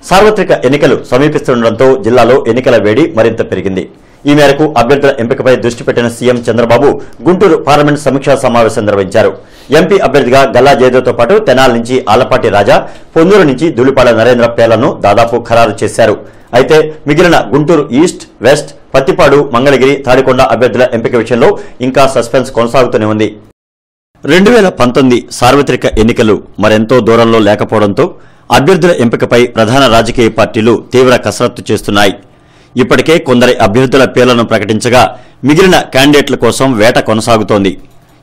సార్వత్రిక ఎన్నికలు సమీపిస్తుండటంతో జిల్లాలో ఎన్నికల వేడి మరింత పెరిగింది. ఈ మేరకు అభ్యర్థుల ఎంపికపై దృష్టి పెట్టిన సీఎం చంద్రబాబు గుంటూరు పార్లమెంట్ సమీక్షా సమావేశం నిర్వహించారు. ఎంపీ అభ్యర్థిగా గల్లా జయదేవ్తో పాటు తెనాలి నుంచి ఆలపాటి రాజా, పొన్నూరు నుంచి ధూళిపాల నరేంద్ర పేర్లను దాదాపు ఖరారు చేశారు. అయితే మిగిలిన గుంటూరు ఈస్ట్, వెస్ట్, పత్తిపాడు, మంగళగిరి, తాడికొండ అభ్యర్థుల ఎంపిక విషయంలో ఇంకా సస్పెన్స్ కొనసాగుతూనే ఉంది. 2019 సార్వత్రిక ఎన్నికలు మరెంతో దూరంలో లేకపోవడంతో అభ్యర్థుల ఎంపికపై ప్రధాన రాజకీయ పార్టీలు తీవ్ర కసరత్తు చేస్తున్నాయి. ఇప్పటికే కొందరి అభ్యర్థుల పేర్లను ప్రకటించగా మిగిలిన క్యాండిడేట్ల కోసం వేట కొనసాగుతోంది.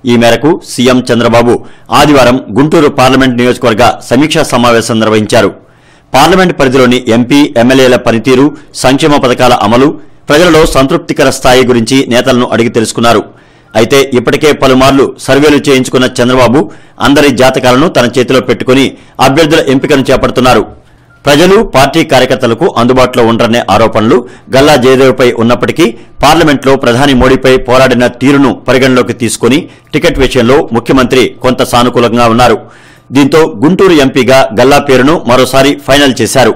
ఈ మేరకు సీఎం చంద్రబాబు ఆదివారం గుంటూరు పార్లమెంట్ నియోజకవర్గ సమీక్షా సమావేశం నిర్వహించారు. పార్లమెంట్ పరిధిలోని ఎంపీ, ఎమ్మెల్యేల పనితీరు, సంక్షేమ పథకాల అమలు, ప్రజలలో సంతృప్తికర స్థాయి గురించి నేతలను అడిగి తెలుసుకున్నారు. అయితే ఇప్పటికే పలుమార్లు సర్వేలు చేయించుకున్న చంద్రబాబు అందరి జాతకాలను తన చేతిలో పెట్టుకుని అభ్యర్థుల ఎంపికను చేపడుతున్నారు. ప్రజలు, పార్టీ కార్యకర్తలకు అందుబాటులో ఉండరనే ఆరోపణలు గల్లా జయదేవ్పై ఉన్నప్పటికీ పార్లమెంట్లో ప్రధాని మోడీపై పోరాడిన తీరును పరిగణలోకి తీసుకుని టికెట్ విషయంలో ముఖ్యమంత్రి కొంత సానుకూలంగా ఉన్నారు. దీంతో గుంటూరు ఎంపీగా గల్లా పేరును మరోసారి ఫైనల్ చేశారు.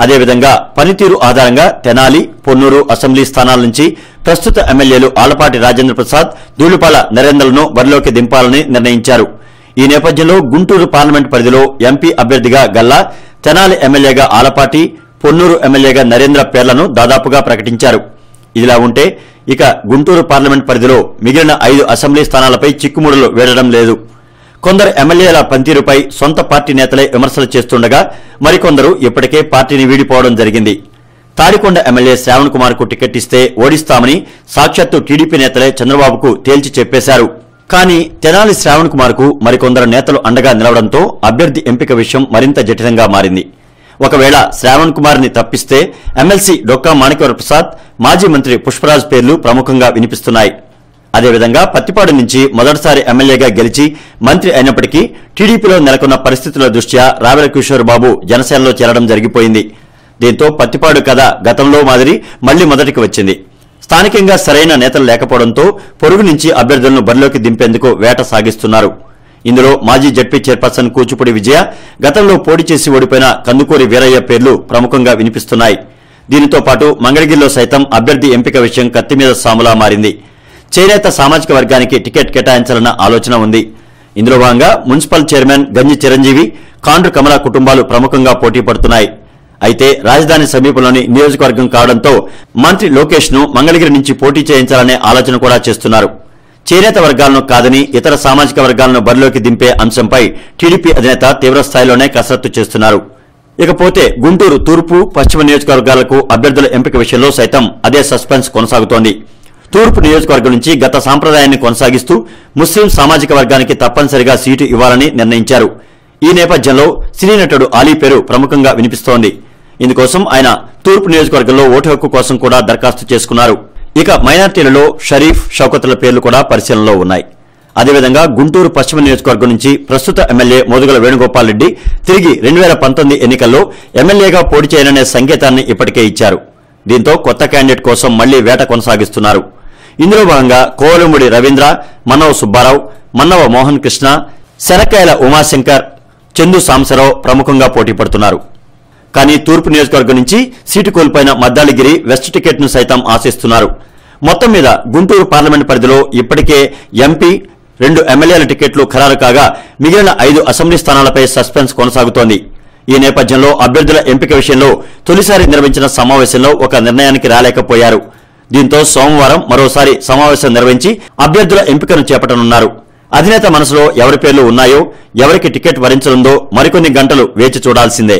అదేవిధంగా పనితీరు ఆధారంగా తెనాలి, పొన్నూరు అసెంబ్లీ స్థానాల నుంచి ప్రస్తుత ఎమ్మెల్యేలు ఆలపాటి రాజేంద్ర ప్రసాద్, ధూళిపాల నరేంద్రలను బరిలోకి దింపాలని నిర్ణయించారు. ఈ నేపథ్యంలో గుంటూరు పార్లమెంట్ పరిధిలో ఎంపీ అభ్యర్థిగా గల్లా, తెనాలి ఎమ్మెల్యేగా ఆలపాటి, పొన్నూరు ఎమ్మెల్యేగా నరేంద్ర పేర్లను దాదాపుగా ప్రకటించారు. ఇదిలా ఉంటే ఇక గుంటూరు పార్లమెంట్ పరిధిలో మిగిలిన 5 అసెంబ్లీ స్థానాలపై చిక్కుముడులు వేయడం లేదు. కొందరు ఎమ్మెల్యేల పనితీరుపై సొంత పార్టీ నేతలే విమర్శలు చేస్తుండగా మరికొందరు ఇప్పటికే పార్టీని వీడిపోవడం జరిగింది. తాడికొండ ఎమ్మెల్యే శ్రావణ్ కుమార్ కు టికెట్ ఇస్తే ఓడిస్తామని సాక్షాత్తు టీడీపీ నేతలే చంద్రబాబుకు తేల్చి చెప్పేశారు. కానీ తెనాలి శ్రావణ్ కుమార్ కు మరికొందరు నేతలు అండగా నిలవడంతో అభ్యర్థి ఎంపిక విషయం మరింత జటిలంగా మారింది. ఒకవేళ శ్రావణ్ కుమార్ ని తప్పిస్తే ఎమ్మెల్సీ డొక్కా మాణిక్యవర ప్రసాద్, మాజీ మంత్రి పుష్పరాజ్ పేర్లు ప్రముఖంగా వినిపిస్తున్నాయి. అదేవిధంగా పత్తిపాడు నుంచి మొదటిసారి ఎమ్మెల్యేగా గెలిచి మంత్రి అయినప్పటికీ టీడీపీలో నెలకొన్న పరిస్థితుల దృష్ట్యా రావెల కిషోర్ బాబు జనసేనలో చేరడం జరిగిపోయింది. దీంతో పత్తిపాడు కథ గతంలో మాదిరి మళ్లీ మొదటికి వచ్చింది. స్థానికంగా సరైన నేతలు లేకపోవడంతో పొరుగు నుంచి అభ్యర్థులను బరిలోకి దింపేందుకు వేట సాగిస్తున్నారు. ఇందులో మాజీ జడ్పీ చైర్పర్సన్ కూచిపూడి విజయ, గతంలో పోటీ చేసి ఓడిపోయిన కందుకూరి వీరయ్య పేర్లు ప్రముఖంగా వినిపిస్తున్నాయి. దీనితో పాటు మంగళగిరిలో సైతం అభ్యర్థి ఎంపిక విషయం కత్తిమీద సాములా మారింది. చేనేత సామాజిక వర్గానికి టికెట్ కేటాయించాలన్న ఆలోచన ఉంది. ఇందులో భాగంగా మున్సిపల్ చైర్మన్ గంజి చిరంజీవి, కాండ్రు కమల కుటుంబాలు ప్రముఖంగా పోటీ పడుతున్నాయి. అయితే రాజధాని సమీపంలోని నియోజకవర్గం కావడంతో మంత్రి లోకేష్ ను మంగళగిరి నుంచి పోటీ చేయించాలనే ఆలోచన కూడా చేస్తున్నారు. చేనేత వర్గాలను కాదని ఇతర సామాజిక వర్గాలను బరిలోకి దింపే అంశంపై టీడీపీ అధినేత తీవ్రస్థాయిలోనే కసరత్తు చేస్తున్నారు. ఇకపోతే గుంటూరు తూర్పు, పశ్చిమ నియోజకవర్గాలకు అభ్యర్థుల ఎంపిక విషయంలో సైతం అదే సస్పెన్స్ కొనసాగుతోంది. తూర్పు నియోజకవర్గం నుంచి గత సాంప్రదాయాన్ని కొనసాగిస్తూ ముస్లిం సామాజిక వర్గానికి తప్పనిసరిగా సీటు ఇవ్వాలని నిర్ణయించారు. ఈ నేపథ్యంలో సినీ నటుడు ఆలీ పేరు ప్రముఖంగా వినిపిస్తోంది. ఇందుకోసం ఆయన తూర్పు నియోజకవర్గంలో ఓటు హక్కు కోసం కూడా దరఖాస్తు చేసుకున్నారు. ఇక మైనార్టీలలో షరీఫ్, షౌకత్ల పేర్లు కూడా పరిశీలనలో ఉన్నాయి. అదేవిధంగా గుంటూరు పశ్చిమ నియోజకవర్గం నుంచి ప్రస్తుత ఎమ్మెల్యే మోదుగల వేణుగోపాల్ రెడ్డి తిరిగి 2019 ఎన్నికల్లో ఎమ్మెల్యేగా పోటీ చేయననే సంకేతాన్ని ఇప్పటికే ఇచ్చారు. దీంతో కొత్త క్యాండిడేట్ కోసం మళ్లీ వేట కొనసాగిస్తున్నారు. ఇందులో భాగంగా కోవలముడి రవీంద్ర, మన్నవ సుబ్బారావు, మన్నవ మోహన్ కృష్ణ, శనక్కాయల ఉమాశంకర్, చందు సాంబశివరావు ప్రముఖంగా పోటీ పడుతున్నారు. కానీ తూర్పు నియోజకవర్గం నుంచి సీటు కోల్పోయిన మద్దాలిగిరి వెస్ట్ టికెట్ ను సైతం ఆశిస్తున్నారు. మొత్తం మీద గుంటూరు పార్లమెంట్ పరిధిలో ఇప్పటికే ఎంపీ, 2 ఎమ్మెల్యేల టికెట్లు ఖరారు కాగా మిగిలిన 5 అసెంబ్లీ స్థానాలపై సస్పెన్స్ కొనసాగుతోంది. ఈ నేపథ్యంలో అభ్యర్థుల ఎంపిక విషయంలో తొలిసారి నిర్వహించిన సమావేశంలో ఒక నిర్ణయానికి రాలేకపోయారు. దీంతో సోమవారం మరోసారి సమావేశం నిర్వహించి అభ్యర్థుల ఎంపికను చేపట్టనున్నారు. అధినేత మనసులో ఎవరి పేర్లు ఉన్నాయో, ఎవరికి టికెట్ వరించనుందో మరికొన్ని గంటలు వేచి చూడాల్సిందే.